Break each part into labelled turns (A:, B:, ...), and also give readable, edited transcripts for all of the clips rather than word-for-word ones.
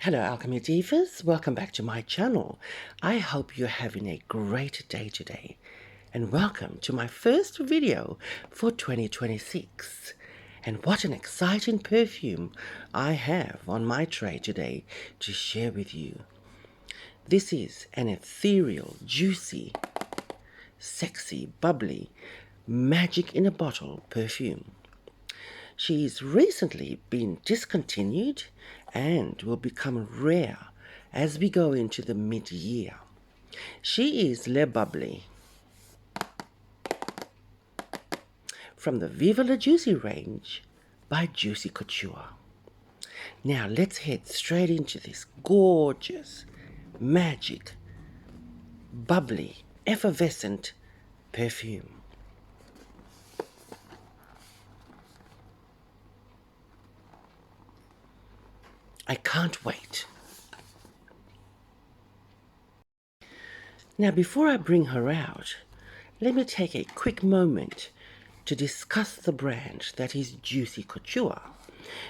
A: Hello Alchemy Divas, welcome back to my channel. I hope you're having a great day today and welcome to my first video for 2026. And what an exciting perfume I have on my tray today to share with you. This is an ethereal, juicy, sexy, bubbly, magic in a bottle perfume. She's recently been discontinued and will become rare as we go into the mid-year. She is Le Bubbly from the Viva La Juicy range by Juicy Couture. Now let's head straight into this gorgeous, magic, bubbly, effervescent perfume. I can't wait. Now, before I bring her out, let me take a quick moment to discuss the brand that is Juicy Couture,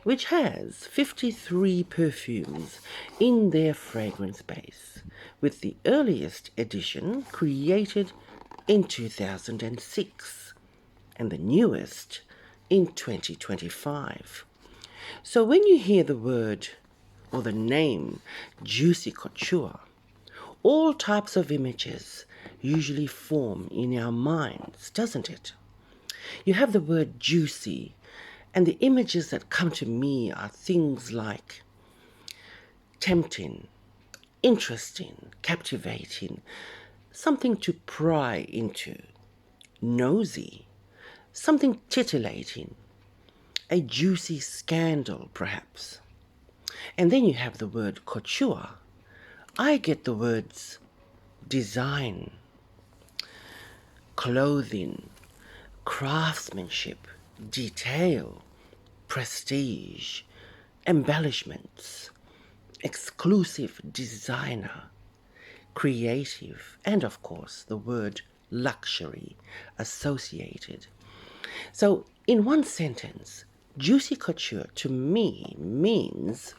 A: which has 53 perfumes in their fragrance base, with the earliest edition created in 2006 and the newest in 2025. So when you hear the word or the name Juicy Couture, all types of images usually form in our minds, doesn't it? You have the word juicy, and the images that come to me are things like tempting, interesting, captivating, something to pry into, nosy, something titillating, a juicy scandal perhaps. And then you have the word couture. I get the words design, clothing, craftsmanship, detail, prestige, embellishments, exclusive designer, creative, and of course the word luxury associated. So in one sentence, Juicy Couture to me means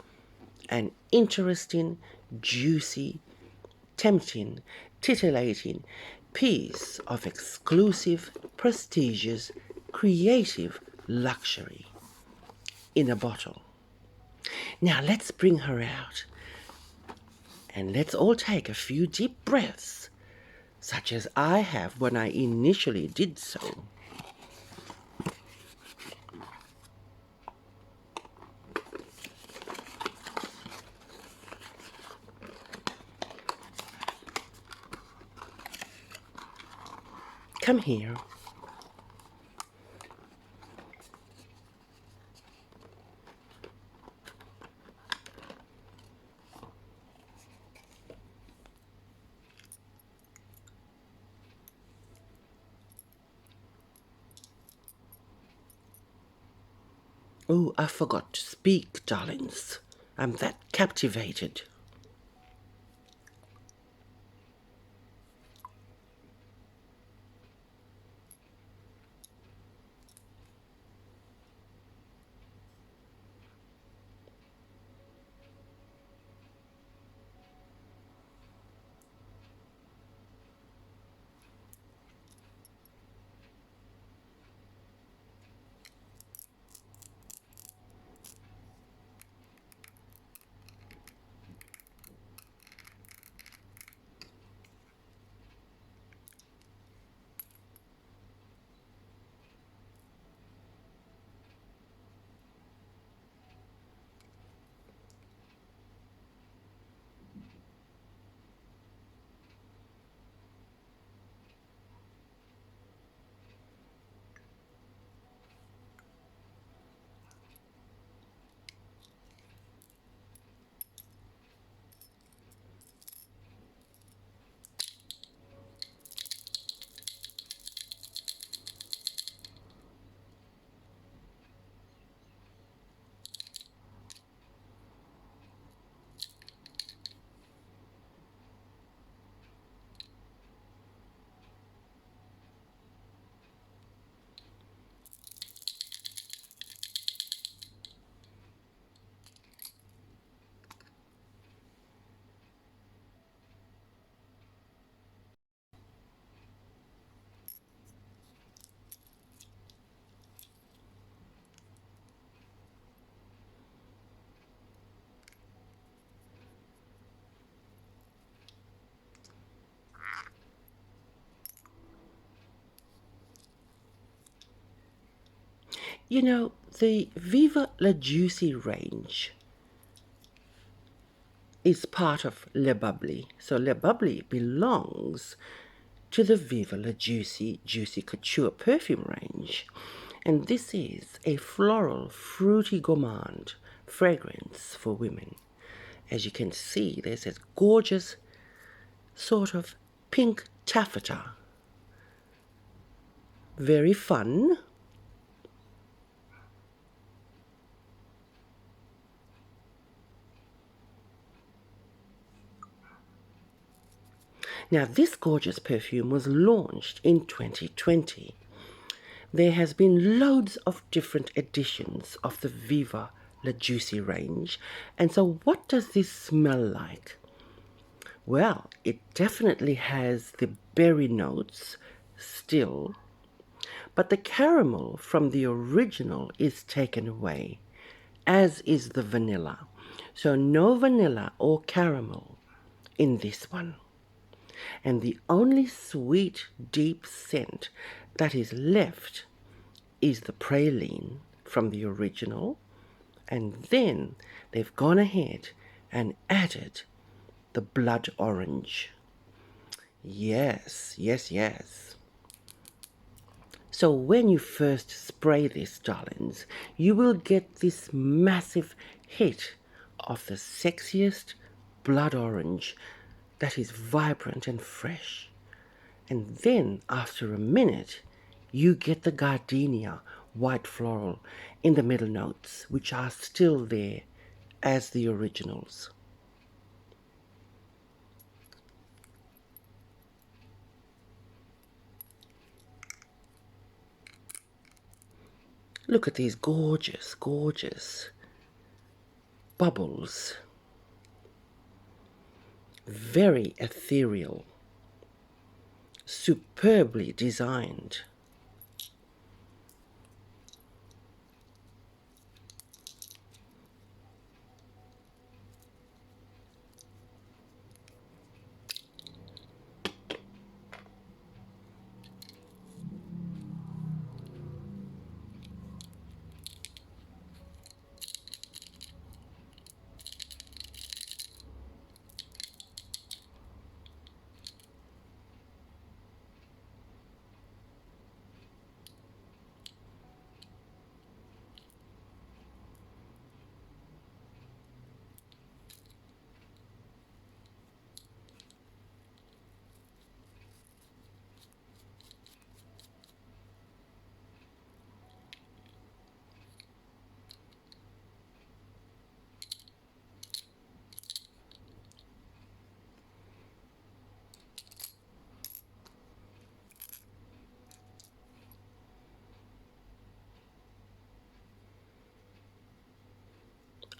A: an interesting, juicy, tempting, titillating piece of exclusive, prestigious, creative luxury in a bottle. Now let's bring her out and let's all take a few deep breaths, such as I have when I initially did so. Come here. Oh, I forgot to speak, darlings. I'm that captivated. You know, the Viva La Juicy range is part of Le Bubbly. So Le Bubbly belongs to the Viva La Juicy Couture perfume range. And this is a floral, fruity gourmand fragrance for women. As you can see, there's this gorgeous sort of pink taffeta. Very fun. Now, this gorgeous perfume was launched in 2020. There has been loads of different editions of the Viva La Juicy range. And so what does this smell like? Well, it definitely has the berry notes still, but the caramel from the original is taken away, as is the vanilla. So no vanilla or caramel in this one. And the only sweet, deep scent that is left is the praline from the original, and then they've gone ahead and added the blood orange. Yes, yes, yes. So when you first spray this, darlings, you will get this massive hit of the sexiest blood orange that is vibrant and fresh. And then after a minute, you get the gardenia white floral in the middle notes, which are still there as the originals. Look at these gorgeous, gorgeous bubbles. Very ethereal, superbly designed.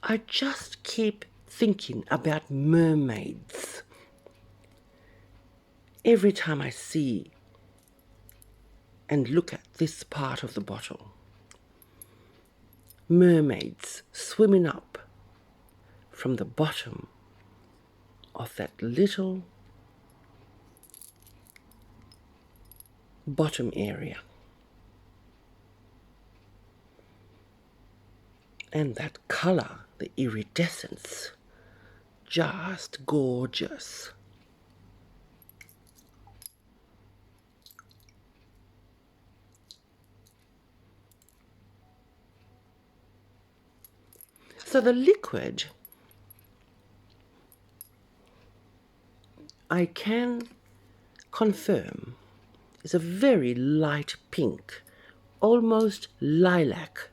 A: I just keep thinking about mermaids every time I see and look at this part of the bottle. Mermaids swimming up from the bottom of that little bottom area. And that color, the iridescence, just gorgeous. So the liquid, I can confirm, is a very light pink, almost lilac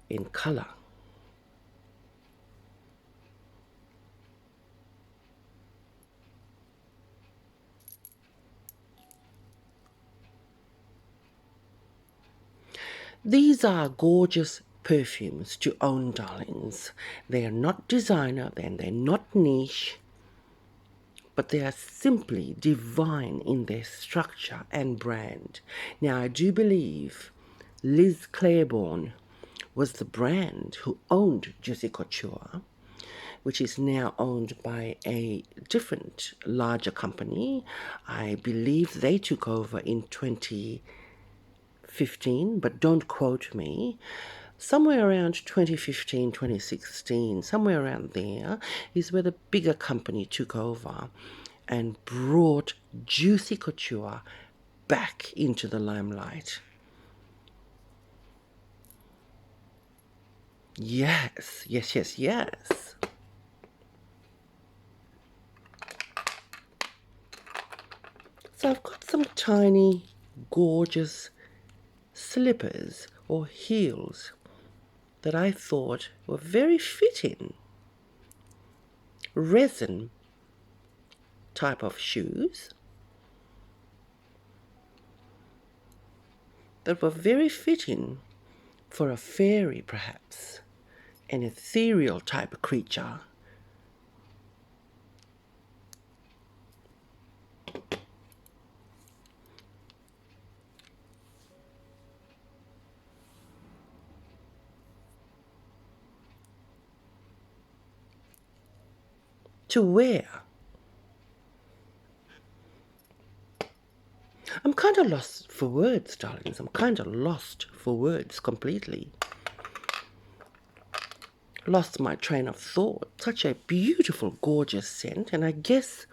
A: in color. These are gorgeous perfumes to own, darlings. They are not designer and they're not niche, but they are simply divine in their structure and brand. Now, I do believe Liz Claiborne was the brand who owned Juicy Couture, which is now owned by a different larger company. I believe they took over in 2015 2015, but don't quote me. Somewhere around 2015, 2016, somewhere around there is where the bigger company took over and brought Juicy Couture back into the limelight. Yes, yes, yes, yes. So I've got some tiny, gorgeous slippers or heels that I thought were very fitting. Resin type of shoes that were very fitting for a fairy, perhaps, an ethereal type of creature. To wear. I'm kind of lost for words, darlings. I'm kind of lost for words completely. Lost my train of thought. Such a beautiful, gorgeous scent, and I guess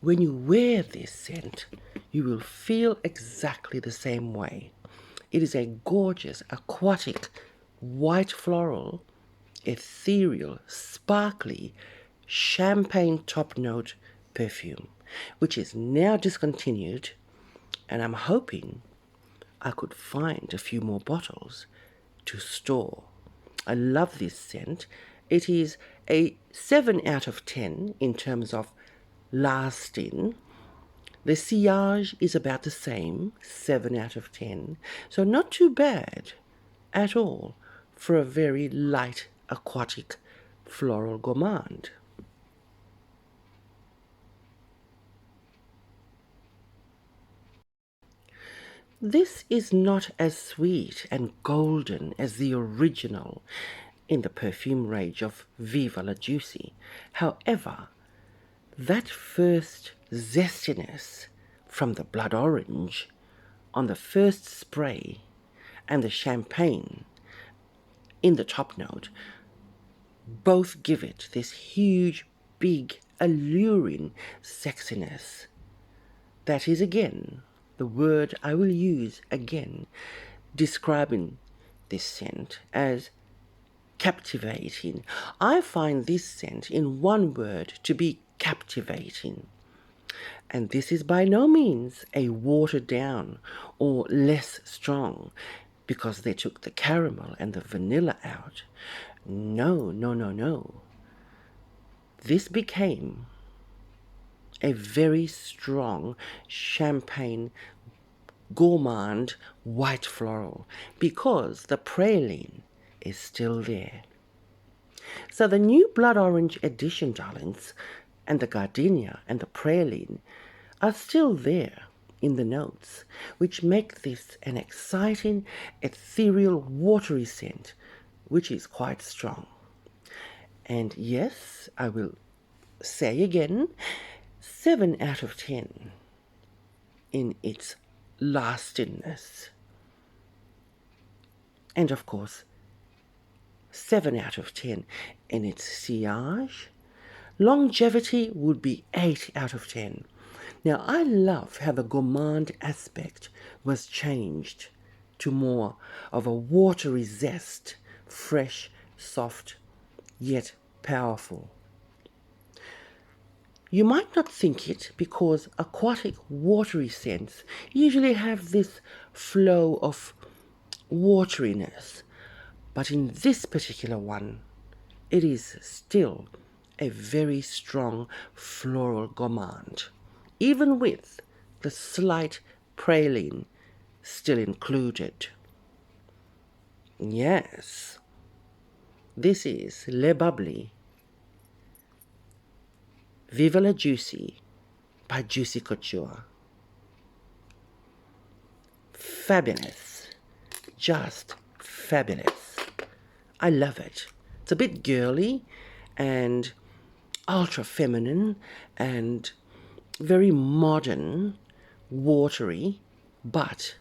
A: when you wear this scent, you will feel exactly the same way. It is a gorgeous, aquatic, white floral, ethereal, sparkly, champagne top note perfume, which is now discontinued, and I'm hoping I could find a few more bottles to store. I love this scent. It is a 7 out of 10 in terms of lasting. The sillage is about the same, 7 out of 10. So not too bad at all for a very light, aquatic, floral gourmand. This is not as sweet and golden as the original in the perfume range of Viva La Juicy. However, that first zestiness from the blood orange on the first spray and the champagne in the top note both give it this huge, big, alluring sexiness. That is again the word I will use again, describing this scent as captivating. I find this scent in one word to be captivating. And this is by no means a watered down or less strong because they took the caramel and the vanilla out. No, no, no, no. This became a very strong champagne gourmand white floral because the praline is still there. So the new blood orange edition, darlings, and the gardenia and the praline are still there in the notes, which make this an exciting, ethereal, watery scent, which is quite strong. And yes, I will say again, 7 out of 10 in its lastingness. And of course, 7 out of 10 in its sillage. Longevity would be 8 out of 10. Now, I love how the gourmand aspect was changed to more of a watery zest, fresh, soft, yet powerful. You might not think it because aquatic, watery scents usually have this flow of wateriness, but in this particular one, it is still a very strong floral gourmand, even with the slight praline still included. Yes, this is Le Bubbly, Viva La Juicy by Juicy Couture. Fabulous. Just fabulous. I love it. It's a bit girly and ultra feminine and very modern, watery, but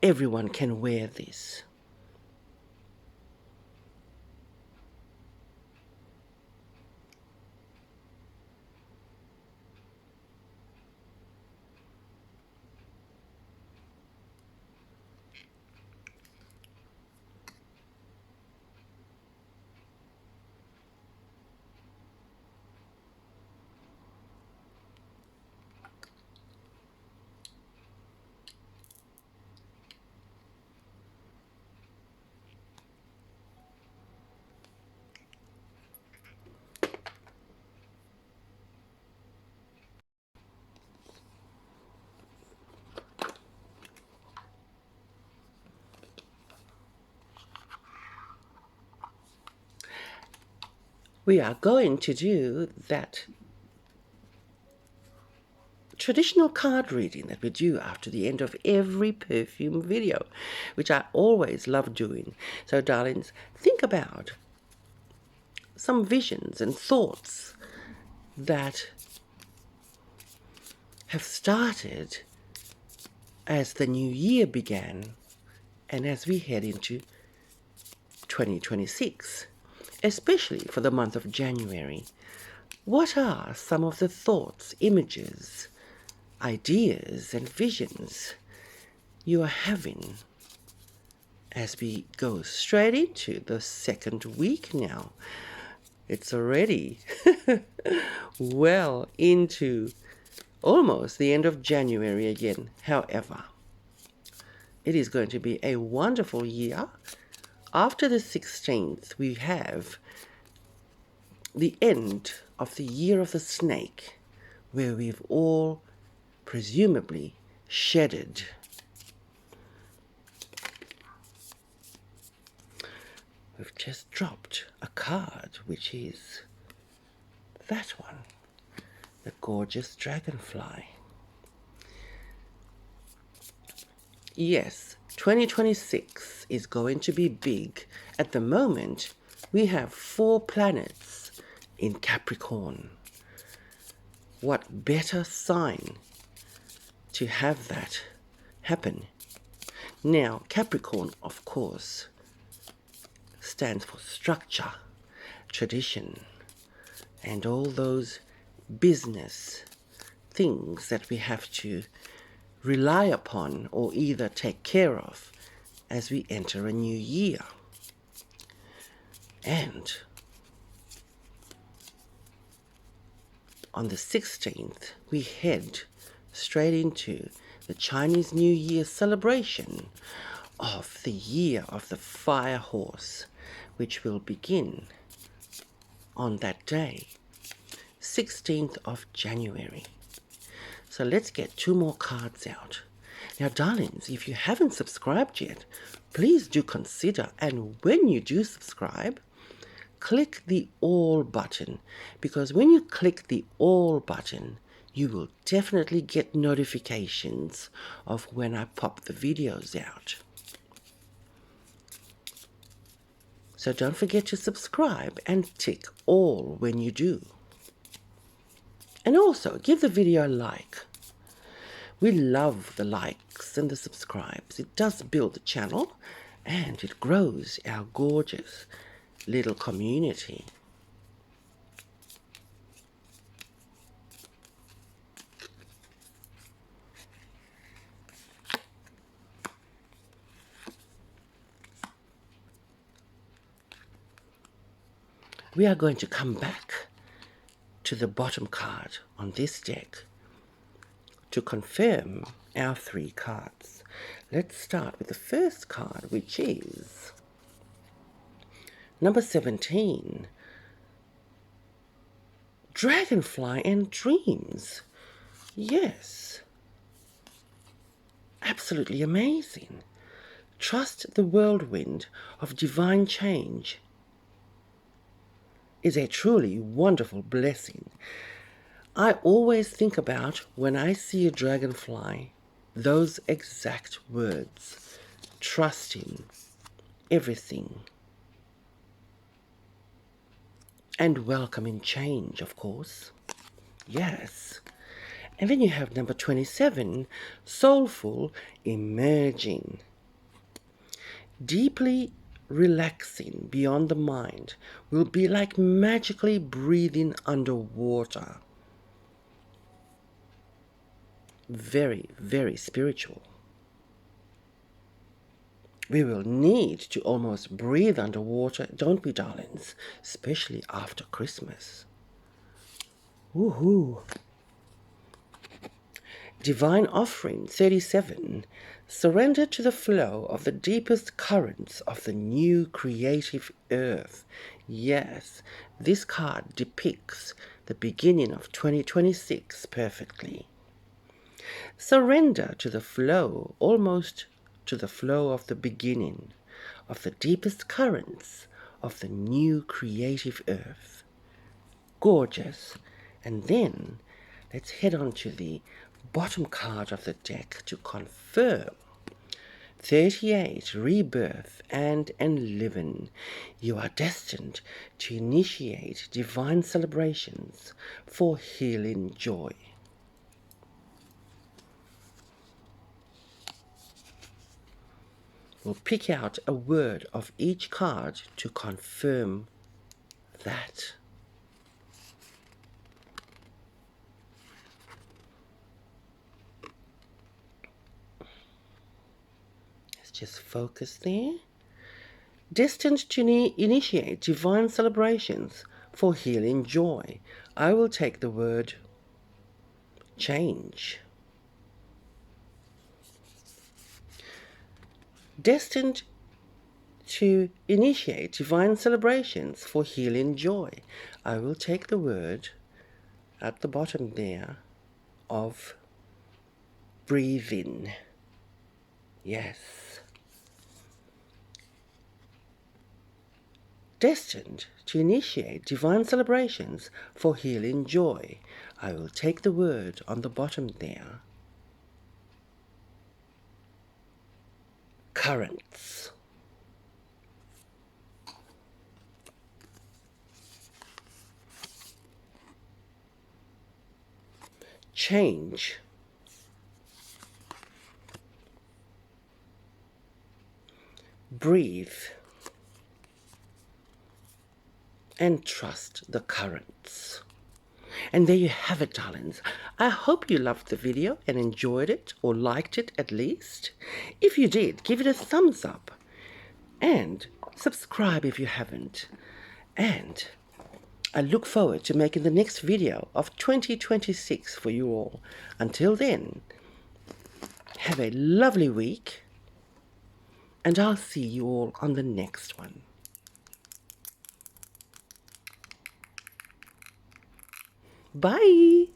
A: everyone can wear this. We are going to do that traditional card reading that we do after the end of every perfume video, which I always love doing. So, darlings, think about some visions and thoughts that have started as the new year began and as we head into 2026, especially for the month of January. What are some of the thoughts, images, ideas, and visions you are having as we go straight into the second week now? It's already well into almost the end of January again. However, it is going to be a wonderful year. After the 16th, we have the end of the year of the snake, where we've all presumably shedded. We've just dropped a card, which is that one, the gorgeous dragonfly. Yes, 2026 is going to be big. At the moment, we have 4 planets in Capricorn. What better sign to have that happen? Now, Capricorn, of course, stands for structure, tradition, and all those business things that we have to rely upon or either take care of as we enter a new year. And on the 16th, we head straight into the Chinese New Year celebration of the year of the fire horse, which will begin on that day, 16th of January. So let's get 2 more cards out. Now, darlings, if you haven't subscribed yet, please do consider, and when you do subscribe, click the all button, because when you click the all button, you will definitely get notifications of when I pop the videos out. So don't forget to subscribe and tick all when you do. And also, give the video a like. We love the likes and the subscribes. It does build the channel and it grows our gorgeous little community. We are going to come back to the bottom card on this deck to confirm our 3 cards. Let's start with the first card, which is number 17, Dragonfly and Dreams. Yes, absolutely amazing. Trust the whirlwind of divine change is a truly wonderful blessing. I always think about, when I see a dragonfly, those exact words. Trusting everything. And welcoming change, of course. Yes. And then you have number 27, Soulful Emerging. Deeply relaxing beyond the mind will be like magically breathing underwater. Very, very spiritual. We will need to almost breathe underwater, don't we, darlings? Especially after Christmas. Woohoo! Divine Offering 37. Surrender to the flow of the deepest currents of the new creative earth. Yes, this card depicts the beginning of 2026 perfectly. Surrender to the flow, almost to the flow of the beginning, of the deepest currents of the new creative earth. Gorgeous. And then let's head on to the bottom card of the deck to confirm. 38, rebirth and enliven. You are destined to initiate divine celebrations for healing joy. We'll pick out a word of each card to confirm that. Just focus there. Destined to initiate divine celebrations for healing joy. I will take the word change. Destined to initiate divine celebrations for healing joy. I will take the word at the bottom there of breathing. Yes. Destined to initiate divine celebrations for healing joy. I will take the word on the bottom there. Currents. Change. Breathe. And trust the currents. And there you have it, darlings. I hope you loved the video and enjoyed it, or liked it at least. If you did, give it a thumbs up. And subscribe if you haven't. And I look forward to making the next video of 2026 for you all. Until then, have a lovely week. And I'll see you all on the next one. Bye.